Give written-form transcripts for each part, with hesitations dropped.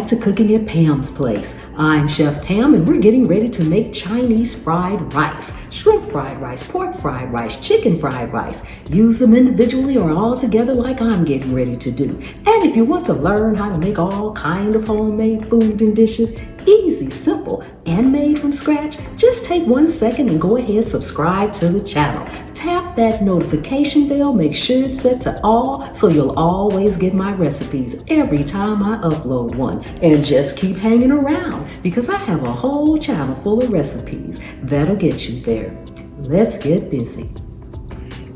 back to cooking at Pam's Place. I'm Chef Pam and we're getting ready to make Chinese fried rice, shrimp fried rice, pork fried rice, chicken fried rice. Use them individually or all together like I'm getting ready to do. And if you want to learn how to make all kind of homemade food and dishes, easy, simple, and made from scratch, just take 1 second and go ahead, subscribe to the channel. Tap that notification bell, make sure it's set to all so you'll always get my recipes every time I upload one. And just keep hanging around because I have a whole channel full of recipes that'll get you there. Let's get busy.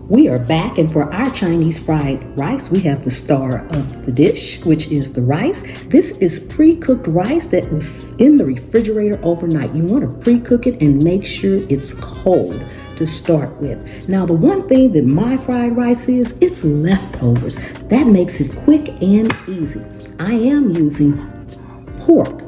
We are back, and for our Chinese fried rice, we have the star of the dish, which is the rice. This is pre-cooked rice that was in the refrigerator overnight. You want to pre-cook it and make sure it's cold to start with. Now, the one thing that my fried rice is, it's leftovers. That makes it quick and easy. I am using pork,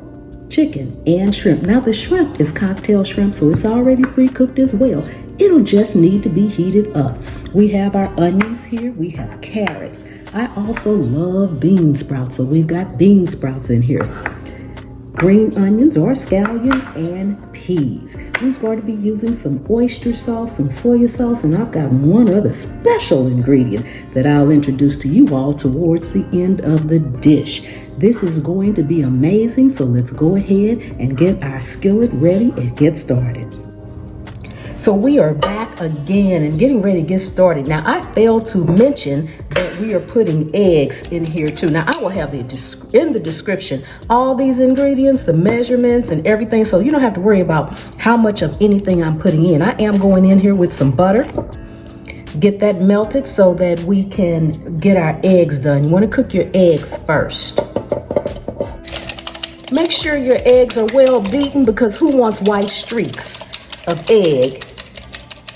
chicken, and shrimp. Now, the shrimp is cocktail shrimp, so it's already pre-cooked as well. It'll just need to be heated up. We have our onions here. We have carrots. I also love bean sprouts, so we've got bean sprouts in here. Green onions or scallion and peas. We're going to be using some oyster sauce, some soy sauce, and I've got one other special ingredient that I'll introduce to you all towards the end of the dish. This is going to be amazing, so let's go ahead and get our skillet ready and get started. So we are back again and getting ready to get started. Now, I failed to mention that we are putting eggs in here too. Now, I will have in the description all these ingredients, the measurements and everything, so you don't have to worry about how much of anything I'm putting in. I am going in here with some butter. Get that melted so that we can get our eggs done. You want to cook your eggs first. Make sure your eggs are well beaten because who wants white streaks of egg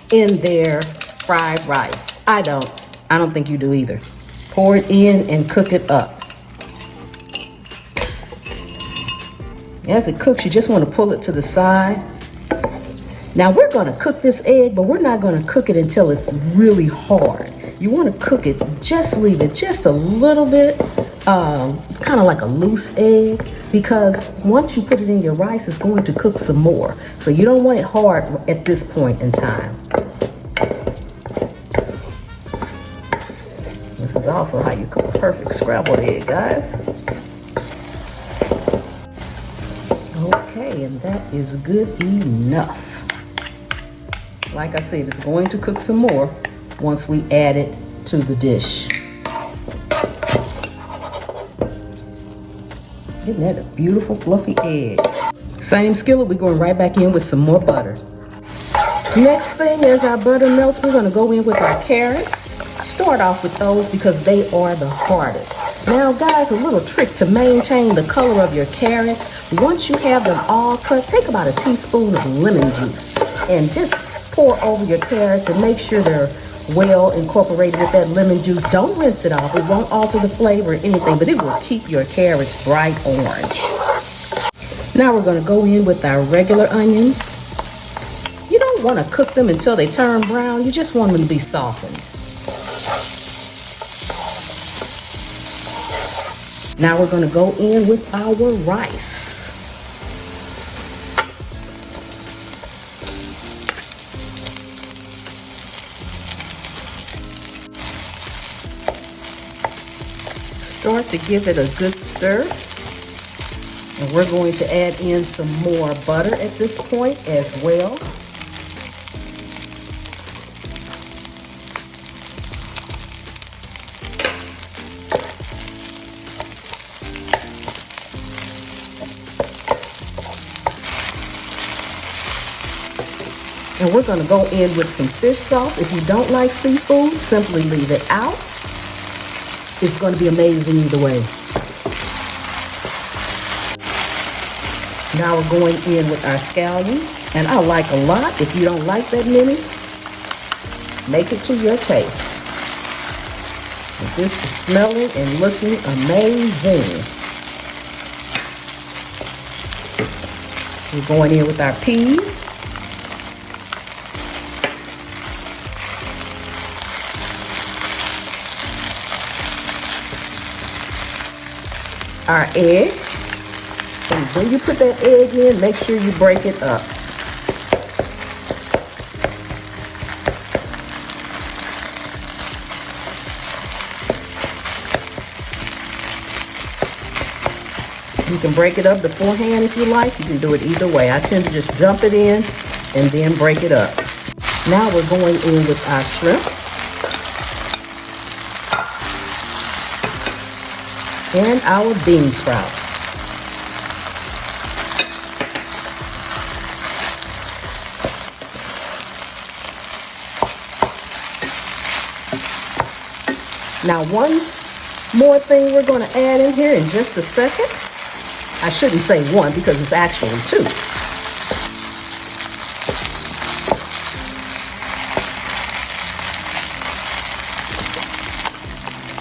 in their fried rice? I don't think you do either. Pour it in and cook it up. As it cooks, you just want to pull it to the side. Now we're going to cook this egg, but we're not going to cook it until it's really hard. You want to cook it, just leave it just a little bit, kind of like a loose egg, because once you put it in your rice, it's going to cook some more. So you don't want it hard at this point in time. This is also how you cook a perfect scrambled egg, guys. Okay, and that is good enough. Like I said, it's going to cook some more once we add it to the dish. Isn't that a beautiful fluffy egg? Same skillet, we're going right back in with some more butter. Next thing, as our butter melts, we're gonna go in with our carrots. Start off with those because they are the hardest. Now guys, a little trick to maintain the color of your carrots. Once you have them all cut, take about a teaspoon of lemon juice and just pour over your carrots and make sure they're well incorporated with that lemon juice. Don't rinse it off. It won't alter the flavor or anything, but it will keep your carrots bright orange. Now we're going to go in with our regular onions. You don't want to cook them until they turn brown. You just want them to be softened. Now we're going to go in with our rice. Start to give it a good stir. And we're going to add in some more butter at this point as well. And we're going to go in with some fish sauce. If you don't like seafood, simply leave it out. It's going to be amazing either way. Now we're going in with our scallions, and I like a lot. If you don't like that many, make it to your taste. And this is smelling and looking amazing. We're going in with our peas. Our egg. When you put that egg in, make sure you break it up. You can break it up beforehand if you like. You can do it either way. I tend to just dump it in and then break it up. Now we're going in with our shrimp and our bean sprouts. Now one more thing we're going to add in here in just a second. I shouldn't say one because it's actually two.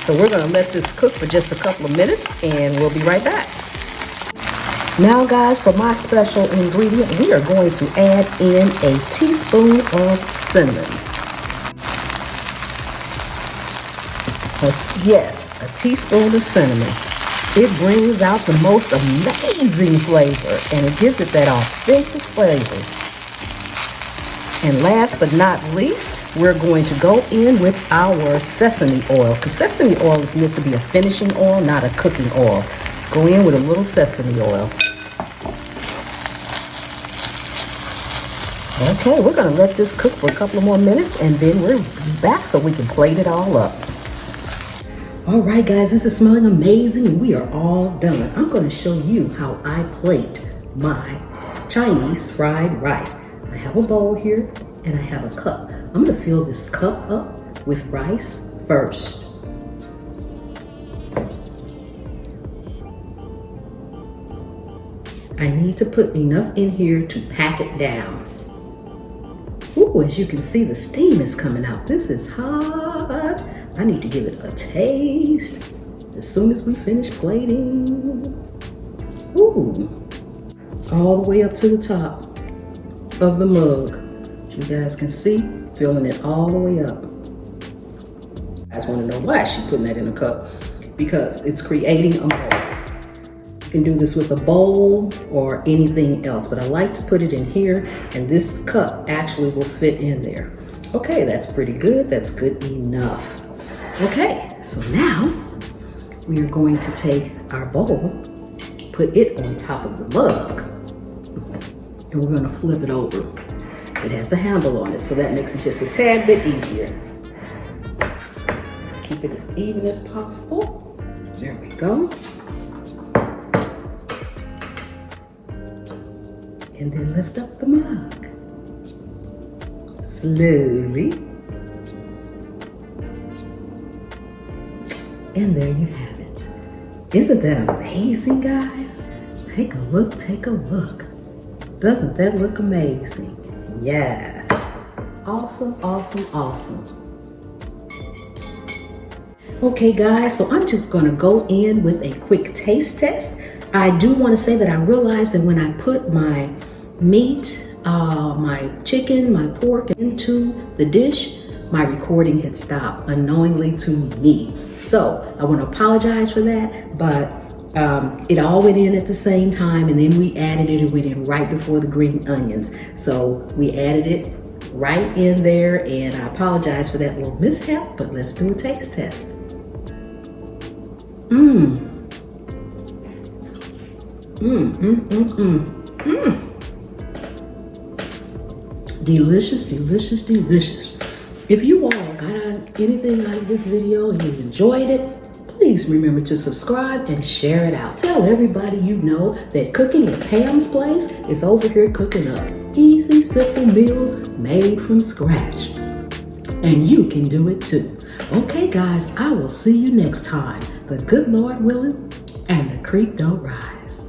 So we're going to let this cook for just a couple of minutes and we'll be right back. Now guys, for my special ingredient, we are going to add in a teaspoon of cinnamon. Yes, a teaspoon of cinnamon. It brings out the most amazing flavor and it gives it that authentic flavor. And last but not least, we're going to go in with our sesame oil, because sesame oil is meant to be a finishing oil, not a cooking oil. Go in with a little sesame oil. Okay, we're going to let this cook for a couple of more minutes and then we're back so we can plate it all up. All right, guys, this is smelling amazing and we are all done. I'm going to show you how I plate my Chinese fried rice. I have a bowl here and I have a cup. I'm going to fill this cup up with rice first. I need to put enough in here to pack it down. Ooh, as you can see, the steam is coming out. This is hot. I need to give it a taste as soon as we finish plating. Ooh, all the way up to the top of the mug. You guys can see, filling it all the way up. You guys want to know why she's putting that in a cup? Because it's creating a mold. You can do this with a bowl or anything else, but I like to put it in here and this cup actually will fit in there. Okay, that's pretty good. That's good enough. Okay, so now we are going to take our bowl, put it on top of the mug, and we're going to flip it over. It has a handle on it, so that makes it just a tad bit easier. Keep it as even as possible. There we go. And then lift up the mug. Slowly. And there you have it. Isn't that amazing, guys? Take a look, take a look. Doesn't that look amazing? Yes. Awesome, awesome, awesome. Okay, guys, so I'm just gonna go in with a quick taste test. I do wanna say that I realized that when I put my meat, my chicken, my pork into the dish, my recording had stopped unknowingly to me. So I want to apologize for that, but it all went in at the same time and then we added it, it went in right before the green onions. So we added it right in there and I apologize for that little mishap, but let's do a taste test. Delicious, delicious, delicious. If you all got anything out of this video and you enjoyed it, please remember to subscribe and share it out. Tell everybody you know that cooking at Pam's Place is over here cooking up easy, simple meals made from scratch. And you can do it too. Okay, guys, I will see you next time. The good Lord willing and the creek don't rise.